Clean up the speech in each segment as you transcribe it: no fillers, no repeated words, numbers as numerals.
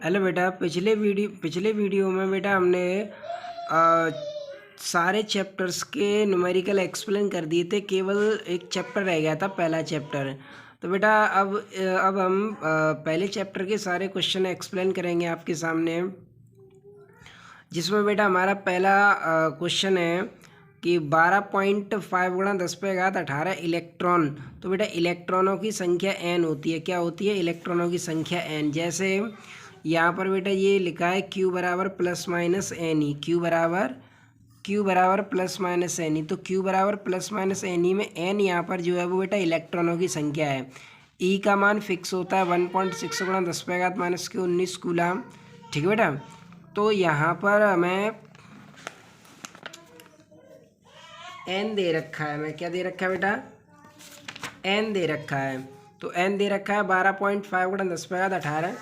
Hello बेटा, पिछले video में बेटा हमने आ, सारे चैप्टर्स के न्यूमेरिकल एक्सप्लेन कर दिए थे। केवल एक चैप्टर रह गया था, पहला चैप्टर। तो बेटा अब हम पहले चैप्टर के सारे क्वेश्चन एक्सप्लेन करेंगे आपके सामने, जिसमें बेटा हमारा पहला क्वेश्चन है कि 12.5 गुणा 10⁻18 इलेक्ट्रॉन। तो बेटा इलेक्ट्रॉनों की संख्या n होती है। क्या होती है? इलेक्ट्रॉनों की संख्या n। जैसे यहाँ पर बेटा ये लिखा है q बराबर plus minus N E. q बराबर प्लस माइनस एन ई। तो q बराबर प्लस माइनस एन ई में n यहाँ पर जो है वो बेटा इलेक्ट्रॉनों की संख्या है। e का मान फिक्स होता है 1.6 गुणा 10⁻−19 कूलम। ठीक है बेटा। तो यहाँ पर हमें n दे रखा है। मैं क्या दे रखा है बेटा? n दे रखा है। तो n दे रखा है 12.5 गुणा 10⁻18।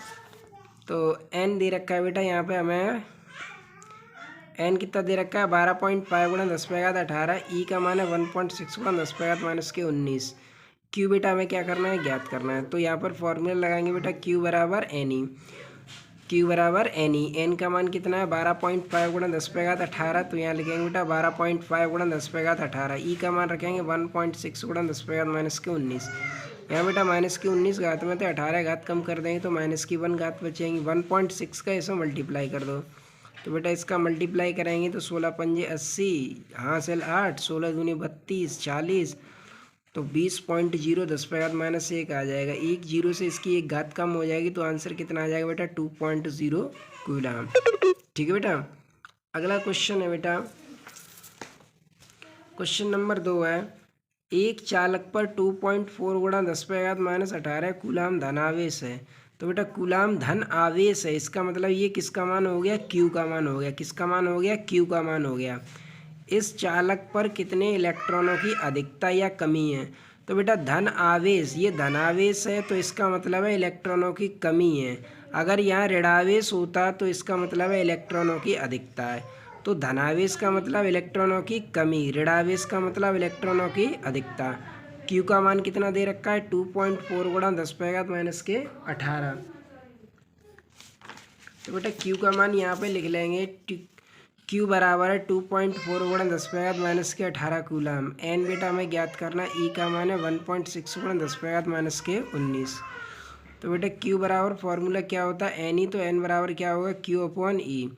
तो n दे रखा है बेटा, यहाँ पे हमें n कितना दे रखा है? 12.5 गुणा 10⁻18। ई का मान है 1.6 गुणा 10⁻−19। q बेटा हमें क्या करना है? ज्ञात करना है। तो यहाँ पर फॉर्मूला लगाएंगे बेटा, q बराबर एन ई। q बराबर एन ई। एन का मान कितना है? 12.5 गुणा 10⁻18। तो यहाँ लिखेंगे बेटा 12.5 गुणा 10⁻18। ई का मान रखेंगे 1.6 गुणा 10⁻−19। यहाँ बेटा माइनस की 19 घात में थे, 18 घात कम कर देंगे तो माइनस की 1 घात बचेंगी। 1.6 का इसमें मल्टीप्लाई कर दो। तो बेटा इसका मल्टीप्लाई करेंगे तो 16 पंजे 80, हाँ सेल 8, 16 दूनी 32, 40। तो 20.0 10⁻−1 आ जाएगा। एक जीरो से इसकी एक घात कम हो जाएगी तो आंसर कितना आ जाएगा बेटा? 2.0 कूलम। ठीक है बेटा। अगला क्वेश्चन है बेटा, क्वेश्चन नंबर 2 है। एक चालक पर 2.4 गुणा 10⁻−18 कूलम धन आवेश है। तो बेटा कूलम धन आवेश है, इसका मतलब ये किसका मान हो गया? क्यू का मान हो गया। किसका मान हो गया? क्यू का मान हो गया। इस चालक पर कितने इलेक्ट्रॉनों की अधिकता या कमी है? तो बेटा धन आवेश, ये धनावेश है तो इसका मतलब है इलेक्ट्रॉनों की कमी है। अगर यहाँ ऋणावेश होता तो इसका मतलब है इलेक्ट्रॉनों की अधिकता है। तो धनावेश का मतलब इलेक्ट्रॉनों की कमी, ऋणावेश का मतलब इलेक्ट्रॉनों की अधिकता। क्यू का मान कितना दे रखा है? 2.4 गुणा 10⁻18। तो बेटा क्यू का मान यहाँ पे लिख लेंगे। क्यू बराबर है 2.4 गुणा 10⁻−18 कूलम। एन बेटा हमें ज्ञात करना, ई का मान है 1.6 गुणा 10⁻−19। तो बेटा क्यू बराबर फॉर्मूला क्या होता है? N E. तो एन बराबर क्या होगा? Q upon E.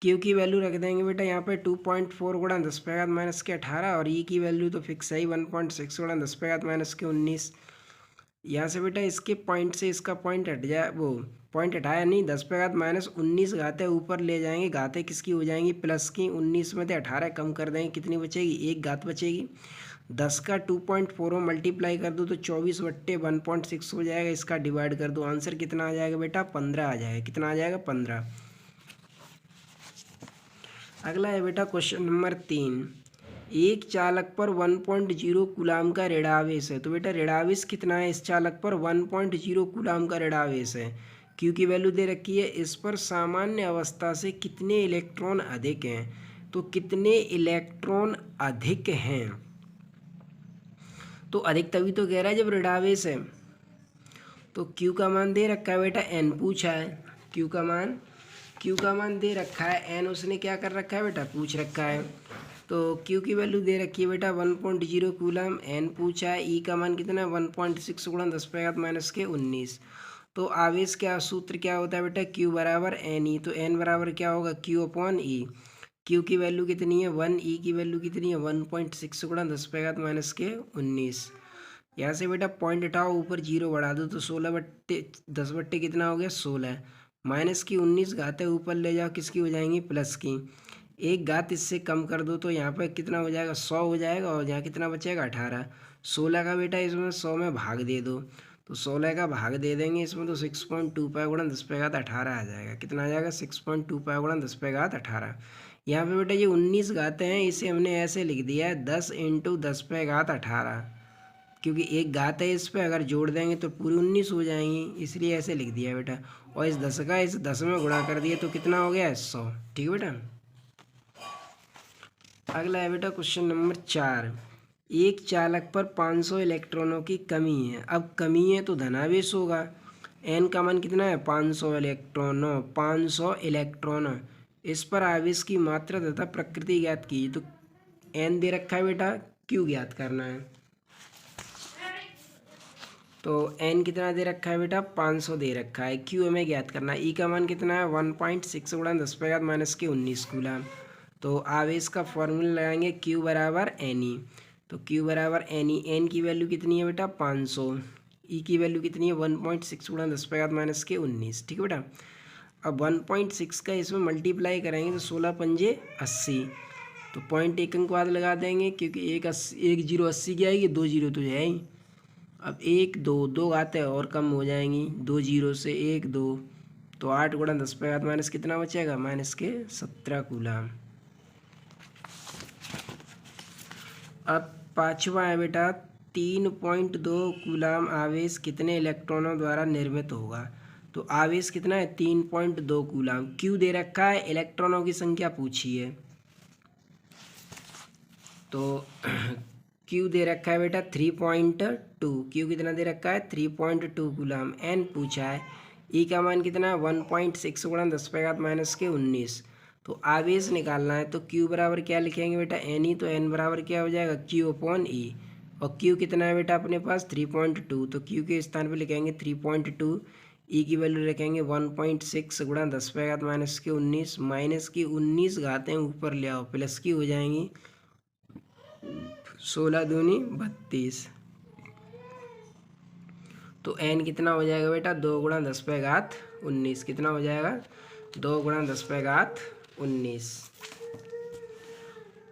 क्यू की वैल्यू रख देंगे बेटा यहाँ पे 2.4 गुणा 10⁻−18 और ई की वैल्यू तो फिक्स है ही 1.6 गुणा 10⁻−19। यहाँ से बेटा इसके पॉइंट से इसका पॉइंट हट जाए, वो पॉइंट हटाया नहीं, 10⁻−19 घातें ऊपर ले जाएंगे, घातें किसकी हो जाएंगी? प्लस की। 19 में से 18 कम कर देंगे, कितनी बचेगी? एक घात बचेगी। 10 का 2.4 में मल्टीप्लाई कर दो तो 24/1.6 हो जाएगा। इसका डिवाइड कर दो, आंसर कितना आ जाएगा बेटा? 15 आ जाएगा। कितना आ जाएगा? 15। अगला है बेटा क्वेश्चन नंबर 3। एक चालक पर 1.0 कूलम का ऋणावेश है। तो बेटा ऋणावेश कितना है इस चालक पर? 1.0 कूलम का ऋणावेश है। क्यू की वैल्यू दे रखी है। इस पर सामान्य अवस्था से कितने इलेक्ट्रॉन अधिक हैं? तो कितने इलेक्ट्रॉन अधिक हैं? तो अधिक तभी तो कह रहा है जब ऋणावेश है। तो क्यू का मान दे रखा है बेटा, एन पूछा है। क्यू का मान दे रखा है, एन उसने क्या कर रखा है बेटा? पूछ रखा है। तो क्यू की वैल्यू दे रखी है बेटा 1.0 कूलम, एन पूछा है। ई का मान कितना है? 1.6 गुणा 10⁻−19। तो आवेश क्या सूत्र क्या होता है बेटा? क्यू बराबर एन ई। तो एन बराबर क्या होगा? Q upon E. क्यू की वैल्यू कितनी है? 1। ई की वैल्यू कितनी है? 1.6 गुणा 10⁻−19। यहाँ से बेटा पॉइंट हटाओ, ऊपर जीरो बढ़ा दो तो 16/10 कितना हो गया? 16। माइनस की 19 घातें ऊपर ले जाओ, किसकी हो जाएंगी? प्लस की। एक घात इससे कम कर दो तो यहाँ पर कितना हो जाएगा? 100 हो जाएगा। और यहाँ कितना बचेगा? 18। 16 का बेटा इसमें 100 में भाग दे दो, तो 16 का भाग दे देंगे इसमें तो 6.25 गुणा 10⁻18 आ जाएगा। कितना आ जाएगा? 6.25 गुणा 10⁻18। यहाँ पे बेटा ये 19 घातें हैं, इसे हमने ऐसे लिख दिया है 10 × 10⁻18, क्योंकि एक घात है इस पे, अगर जोड़ देंगे तो पूरी 19 हो जाएंगी, इसलिए ऐसे लिख दिया बेटा। और इस 10 का इस 10 में गुणा कर दिया तो कितना हो गया? 100। ठीक है बेटा। अगला है बेटा क्वेश्चन नंबर 4। एक चालक पर 500 इलेक्ट्रॉनों की कमी है। अब कमी है तो धनावेश होगा। एन का मान कितना है 500 इलेक्ट्रॉनों, 500 इलेक्ट्रॉन। इस पर आवेश की मात्रा तथा प्रकृति ज्ञात कीजिए। तो एन दे रखा है बेटा, क्यू ज्ञात करना है। तो एन कितना दे रखा है बेटा 500 दे रखा है, क्यू हमें ज्ञात करना है। ई का मान कितना है 1.6 गुणा 10⁻⁻⁻19 कूलम। तो आवेश का फॉर्मूला लगाएंगे क्यू बराबर एन ई। तो क्यू बराबर एन ई, एन की वैल्यू कितनी है बेटा 500, ई की वैल्यू कितनी है 1.6 गुणा 10⁻⁻19। ठीक है बेटा। अब 1.6 का इसमें मल्टीप्लाई करेंगे तो 16 पंजे 80। तो पॉइंट एक अंक बाद लगा देंगे, क्योंकि एक जीरो 80 की आएगी, 2 जीरो तो है ही। अब 1 2 2 आते हैं और कम हो जाएंगी, 2 जीरो से 1 2, तो 8 गुणा 10⁻⁻, कितना बचेगा -17 कूलम। अब पांचवा है बेटा 3.2 कूलम आवेश कितने इलेक्ट्रॉनों द्वारा निर्मित होगा। तो आवेश कितना है 3.2 कूलम। क्यू दे रखा है, इलेक्ट्रॉनों की संख्या पूछी है। तो क्यू दे रखा है बेटा 3.2, क्यू कितना दे रखा है 3.2 कूलम। एन पूछा है, ई का मान कितना है 1.6 गुणा 10⁻⁻19। तो आवेश निकालना है, तो क्यू बराबर क्या लिखेंगे बेटा एन ई। तो एन बराबर क्या हो जाएगा क्यू अपॉन ई। और क्यू कितना है बेटा अपने पास 3.2, तो क्यू के स्थान पर लिखेंगे 3.2। ई की वैल्यू रखेंगे 1.6 गुणा 10⁻⁻19, माइनस की 19 घातें ऊपर ले आओ, प्लस की हो जाएंगी 16 दूनी 32। तो एन कितना हो जाएगा बेटा 2 गुणा 10⁻19। कितना हो जाएगा 2 गुणा 10⁻19।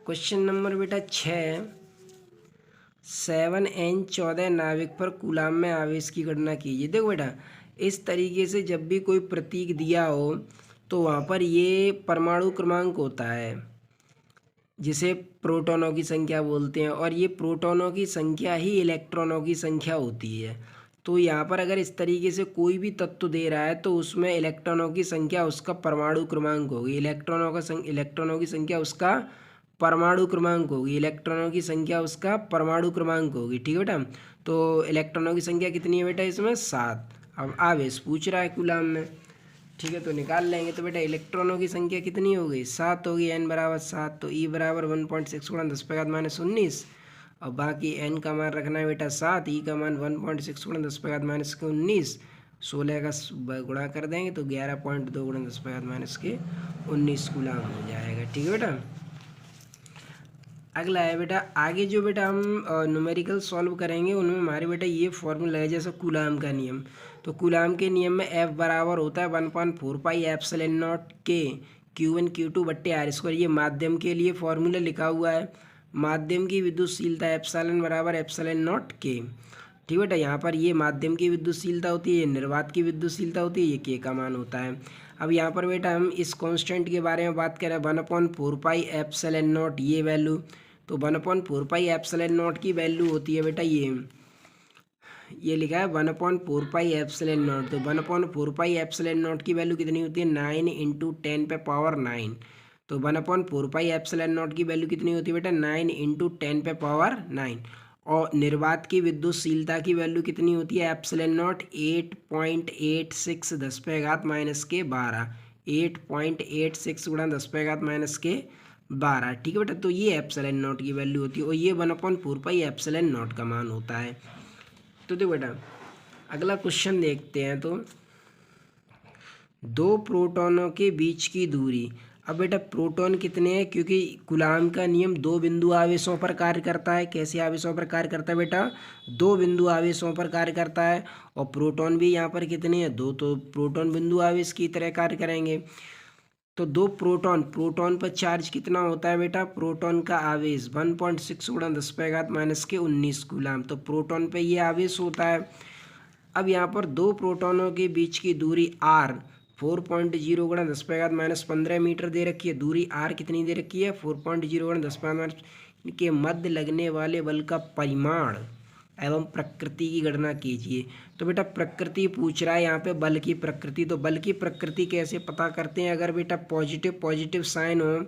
क्वेश्चन नंबर बेटा 6, 7n14 नाविक पर कूलम में आवेश की गणना कीजिए। देखो बेटा, इस तरीके से जब भी कोई प्रतीक दिया हो तो वहाँ पर ये परमाणु क्रमांक होता है, जिसे प्रोटॉनों की संख्या बोलते हैं, और ये प्रोटॉनों की संख्या ही इलेक्ट्रॉनों की संख्या होती है। तो यहाँ पर अगर इस तरीके से कोई भी तत्व दे रहा है तो उसमें इलेक्ट्रॉनों की संख्या उसका परमाणु क्रमांक होगी। इलेक्ट्रॉनों की संख्या उसका परमाणु क्रमांक होगी। इलेक्ट्रॉनों की संख्या उसका परमाणु क्रमांक होगी। ठीक है बेटा। तो इलेक्ट्रॉनों की संख्या कितनी है बेटा इसमें 7। अब आवेश पूछ रहा है कूलम में, ठीक है, तो निकाल लेंगे। तो बेटा इलेक्ट्रॉनों की संख्या कितनी हो गई 7 होगी, एन बराबर 7। तो ई बराबर 1.6 गुणा 10⁻⁻19। और बाकी एन का मान रखना है बेटा 7, ई का मान 1.6 गुणा 10⁻⁻19। 16 का गुणा कर देंगे तो 11.2 गुणा 10⁻⁻19 कूलम हो जाएगा। ठीक है बेटा। अगला है बेटा, आगे जो बेटा हम न्यूमेरिकल सॉल्व करेंगे उनमें हमारे बेटा ये फॉर्मूला है, जैसे कूलम का नियम। तो कूलम के नियम में एफ बराबर होता है 1/4 पाई एप्सिलॉन नॉट के Q1 Q2 बट्टे आर स्क्वायर। ये माध्यम के लिए फॉर्मूला लिखा हुआ है। माध्यम की विद्युतशीलता एप्सिलॉन बराबर एप्सिलॉन नॉट के। ठीक बेटा, यहाँ पर ये माध्यम की विद्युतशीलता होती है, ये निर्वात की विद्युतशीलता होती है, ये के का मान होता है। अब यहाँ पर बेटा हम इस कांस्टेंट के बारे में बात करें, 1/4 पाई एप्सिलॉन नॉट ये वैल्यू। तो 1/4 पाई एप्सिलॉन नॉट की वैल्यू होती है बेटा ये लिखा है 1/4 पाई एप्सिलॉन नॉट। तो 1/4 पाई एप्सिलॉन नॉट की वैल्यू कितनी होती है 9 × 10 पे पावर 9। तो 1/4 पाई एप्सिलॉन नॉट की वैल्यू कितनी होती है बेटा 9 × 10 पे पावर 9। और निर्वात की विद्युतशीलता की वैल्यू कितनी होती है एप्सिलॉन नॉट 8.86 10⁻⁻12। 8.86 गुणा 10⁻⁻12। ठीक है बेटा। तो ये एप्सिलॉन नॉट की वैल्यू होती है, और ये 1/4 पाई एप्सिलॉन नॉट का मान होता है। तो देखो बेटा अगला क्वेश्चन देखते हैं। तो दो प्रोटॉनों के बीच की दूरी। अब बेटा प्रोटॉन कितने हैं, क्योंकि कूलम का नियम दो बिंदु आवेशों पर कार्य करता है। कैसे आवेशों पर कार्य करता है बेटा, दो बिंदु आवेशों पर कार्य करता है। और प्रोटॉन भी यहाँ पर कितने हैं 2, तो प्रोटॉन बिंदु आवेश की तरह कार्य करेंगे। तो दो प्रोटॉन पर चार्ज कितना होता है बेटा, प्रोटॉन का आवेश 1.6 गुणा 10⁻⁻19 कूलम। तो प्रोटॉन पे ये आवेश होता है। अब यहाँ पर दो प्रोटॉनों के बीच की दूरी r 4.0 गुणा 10⁻⁻15 मीटर दे रखी है। दूरी r कितनी दे रखी है 4.0 गुणा 10⁻⁻, के मध्य लगने वाले बल का परिमाण एवं प्रकृति की गणना कीजिए। तो बेटा प्रकृति पूछ रहा है यहाँ पे, बल की प्रकृति। तो बल की प्रकृति कैसे पता करते हैं, अगर बेटा पॉजिटिव साइन हो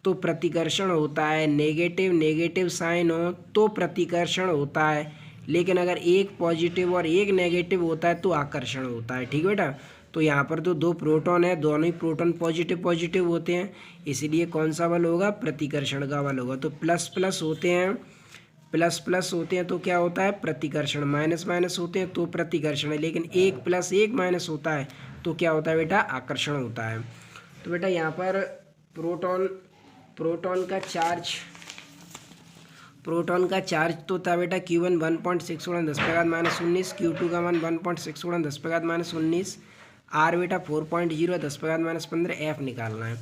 तो प्रतिकर्षण होता है, नेगेटिव साइन हो तो प्रतिकर्षण होता है। लेकिन अगर एक पॉजिटिव और एक नेगेटिव होता है तो आकर्षण होता है। ठीक है बेटा, तो यहाँ पर तो दो प्रोटॉन है, दोनों ही प्रोटॉन पॉजिटिव पॉजिटिव होते हैं, इसलिए कौन सा बल होगा, प्रतिकर्षण का बल होगा। तो प्लस प्लस होते हैं, प्लस प्लस होते हैं तो क्या होता है, प्रतिकर्षण, माइनस माइनस होते हैं तो प्रतिकर्षण है, लेकिन एक प्लस एक माइनस होता है तो क्या होता है बेटा, आकर्षण होता है। तो बेटा यहाँ पर प्रोटॉन का चार्ज तो था बेटा Q1 1.6 गुणा 10⁻−19, Q2 का मान 1.6 गुणा 10⁻−19, R बेटा 4.0 10⁻−15, F निकालना है।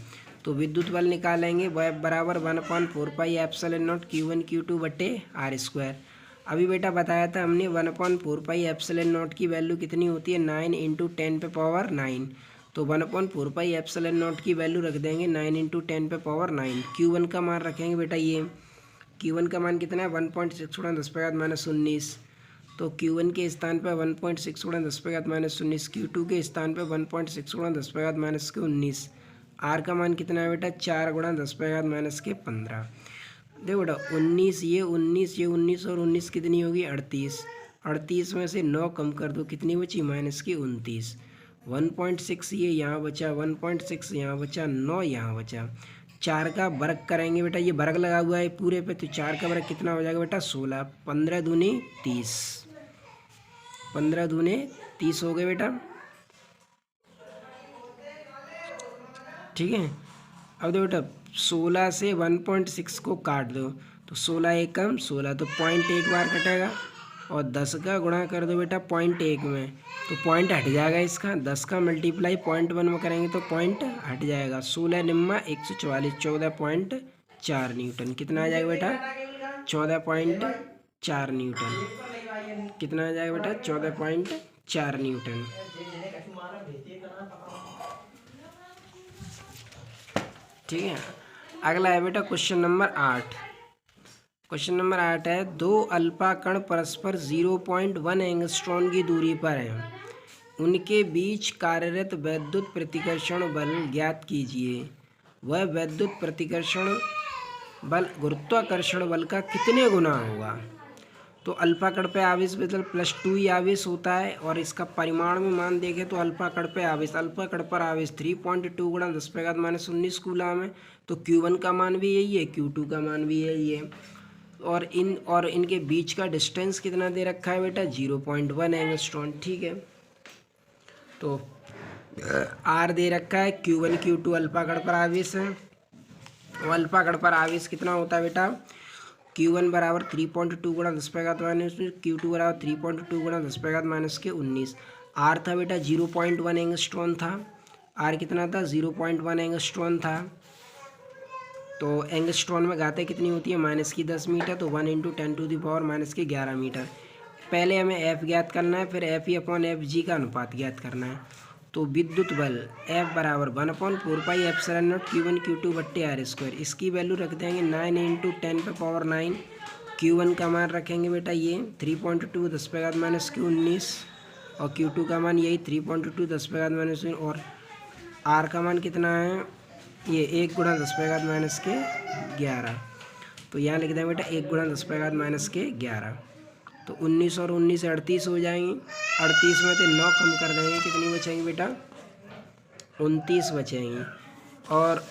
तो विद्युत बल निकालेंगे, F बराबर 1/4πε0 Q1 Q2 बटे R²। अभी बेटा बताया था हमने 1/4πε0 की वैल्यू कितनी होती है, 9 × 10⁻9। तो 1/4πε0 की वैल्यू रख देंगे 9 × 10⁻9। Q1 का मान रखेंगे बेटा ये, Q1 का मान कितना है, 1.6 गुणा 10⁻−19। तो Q1 के स्थान पर 1.6 गुणा 10⁻−19, Q2 के स्थान पर 1.6 गुणा 10⁻−19, R का मान कितना है बेटा, 4 गुणा 10⁻−15। देखो बेटा 19 ये 19 और 19 कितनी होगी, 38। 38 में से 9 कम कर दो, कितनी बची, -29। 1.6 ये यहाँ बचा, 1.6 यहाँ बचा, 9 यहाँ बचा। 4 का वर्ग करेंगे बेटा, ये वर्ग लगा हुआ है पूरे पे, तो 4 का वर्ग कितना हो जाएगा बेटा, 16। 15 दूनी 30, 15 दूने 30 हो गए बेटा। ठीक है, अब देखो बेटा 16 से 1.6 को काट दो, तो 16 एकम 16, तो 0.1 बार कटेगा, और 10 का गुणा कर दो बेटा 0.1 में, तो पॉइंट हट जाएगा इसका। 10 का मल्टीप्लाई 0.1 में करेंगे तो पॉइंट हट जाएगा। 16 निम्मा 144, 14.4 न्यूटन। कितना आ जाएगा बेटा, 14.4 न्यूटन। कितना आ जाएगा बेटा, 14.4 न्यूटन। ठीक है, अगला है बेटा क्वेश्चन नंबर 8। क्वेश्चन नंबर 8 है, दो अल्फा कण परस्पर 0.1 एंगस्ट्रॉन की दूरी पर हैं, उनके बीच कार्यरत वैद्युत प्रतिकर्षण बल ज्ञात कीजिए। वह वैद्युत प्रतिकर्षण बल गुरुत्वाकर्षण बल का कितने गुना होगा। तो अल्फा कण पे आवेश मतलब +2 आवेश होता है, और इसका परिमाण में मान देखें तो अल्फा कण पे आवेश, अल्फा कण पर आवेश 3.2 गुणा 10⁻−19 कूलम है। तो Q1 का मान भी यही है, Q2 का मान भी यही है, और इनके बीच का डिस्टेंस कितना दे रखा है बेटा, 0.1 एंगस्ट्रॉन। ठीक है, तो R दे रखा है, Q1 Q2 अल्फा कण पर आवेश है, और अल्फा कण पर आवेश कितना होता है बेटा, Q1 बराबर 3.2 गुणा 10⁻−19, Q2 बराबर 3.2 गुणा 10⁻−19। R था बेटा 0.1 एंगस्ट्रॉन था, R कितना था, 0.1 एंगस्ट्रॉन था। तो एंगस्ट्रॉन में घातें कितनी होती है, -10 मीटर, तो 1 × 10⁻⁻11 मीटर। पहले हमें F ज्ञात करना है, फिर Fe/Fg का अनुपात ज्ञात करना है। तो विद्युत बल F बराबर 1/4πε0 Q1 Q2 बट्टे R²। इसकी वैल्यू रख देंगे 9 × 10⁻9। Q1 का मान रखेंगे बेटा ये 3.2 10⁻−19, और Q2 का मान यही 3.2 10⁻−19, और R का मान कितना है, ये 1 गुणा 10⁻11। तो यहाँ लिख देंगे बेटा 1 गुणा 10⁻11। तो 19 और 19 से 38 हो जाएंगी, 38 में से 9 कम कर देंगे, कितनी बचेंगी बेटा, 29 बचेंगी। और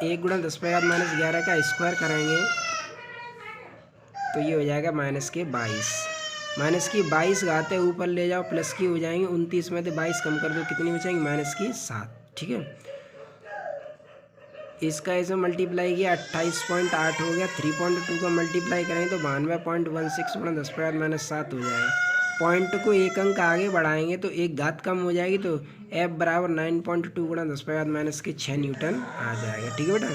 1 गुणा 10⁻11 का स्क्वायर करेंगे तो ये हो जाएगा -22 घातें ऊपर ले जाओ, प्लस की हो जाएंगी। 29 में से 22 कम कर दो, कितनी बचेंगी, -7। ठीक है, इसका ऐसे मल्टीप्लाई किया 28.8 हो गया। 3.2 का मल्टीप्लाई करें तो 92.16 गुणा 10⁻−7 हो जाएगा। पॉइंट को एक अंक आगे बढ़ाएंगे तो एक घात कम हो जाएगी, तो F बराबर 9.2 गुणा 10⁻6 न्यूटन आ जाएगा। ठीक है बेटा,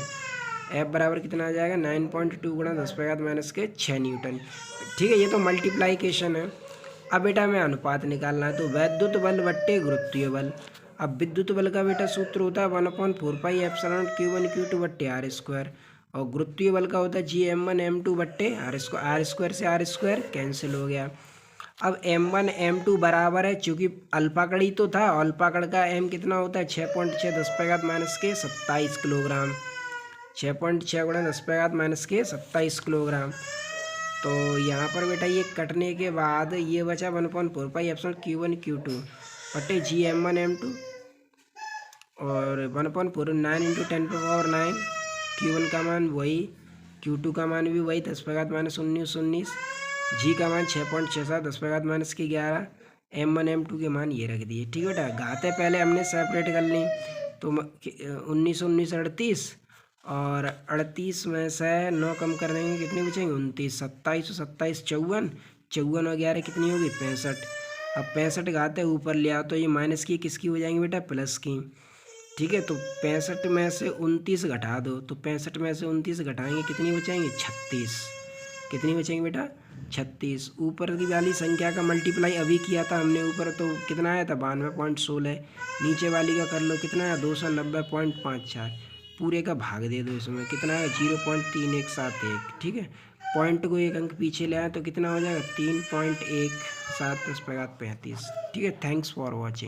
F बराबर कितना आ जाएगा, 9.2 गुणा 10⁻6 न्यूटन। ठीक है, ये तो मल्टीप्लाइकेशन है। अब बेटा हमें अनुपात निकालना है, तो वैद्युत बल बट्टे गुरुत्वीय बल। अब विद्युत बल का बेटा सूत्र होता है 1/4πε0 Q1 Q2 बट्टे R², और गुरुत्वीय बल का होता है Gm1 M2 बट्टे R²। से R² कैंसिल हो गया। अब M1 M2 बराबर है, चूँकि अल्फा कण ही तो था, अल्फा कण का M कितना होता है, 6.6 10⁻27 किलोग्राम। 6.6 गुणा 10⁻27 किलोग्राम। तो यहाँ पर बेटा ये कटने के बाद ये बचा 1/4 क्यू वन क्यू टू बटे जी M1 M2 और 1/4 9 × 10⁻9 Q1 का मान वही, Q2 का मान भी वही 10⁻−19 जी का मान 6.67 10⁻−11 M1 M2 के मान ये रख दिए। ठीक है बेटा, घातें पहले हमने सेपरेट कर ली। तो 19 38 और 38 में से 9 कम कर देंगे, कितनी बचेंगे 29, 27 27 54 54 और 11 कितनी होगी 65। अब 65 घातें ऊपर ले आओ तो ये माइनस की किसकी हो जाएंगी बेटा प्लस की। ठीक है, तो 65 में से 29 घटा दो, तो 65 में से 29 घटाएंगे कितनी बचाएंगे 36। कितनी बचेंगे बेटा 36। ऊपर की वाली संख्या का मल्टीप्लाई अभी किया था हमने, ऊपर तो कितना आया था 92.16। नीचे वाली का कर लो, कितना आया 290.54। पूरे का भाग दे दो इसमें, कितना आया 0.3171। ठीक है, पॉइंट को एक अंक पीछे ले आए तो कितना हो जाएगा 3.17 10⁻35। ठीक है, थैंक्स फॉर वॉचिंग।